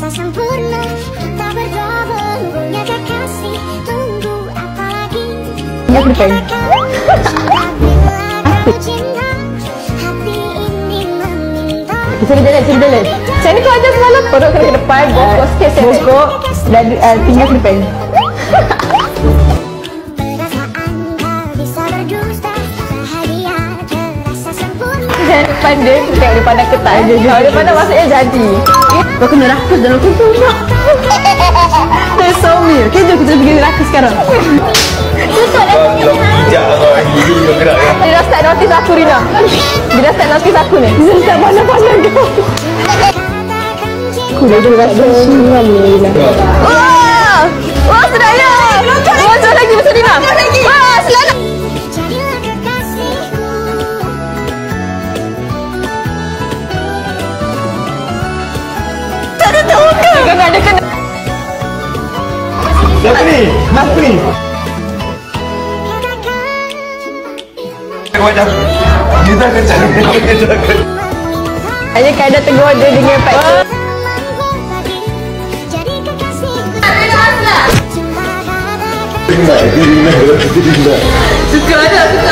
rasa sempurna, kita berdua punya kekasih. Tunggu apa lagi? Sini dulu. Saya ni kau ajar semalam. Perut kena ke depan, bokok sikit saya bokok dan tinggal ke depan. Jangan depan dia, tengok dia pandang ketat je. Kalau dia pandang maksudnya jadi. Kau kena rakus dalam kutu mak. That's so weird. Okay, jom kita pergi rakus sekarang. Tutup dah. Hijab atau gigi kau gerak kan? Dia dah start notice aku Rina. Dia dah start notice aku ni. Dia dah start pandang-pandang kau. Aku dah rasa seram ni Rina. Wah! Wah sedapnya! Wah jauh lagi betul Rina. Wah selamat. Tak ada tahu ke? Dia kena. Siapa ni? Apa ni? Macam kita akan cari hanya kadang tegur dia dengan Pak Cik. Suka ada, suka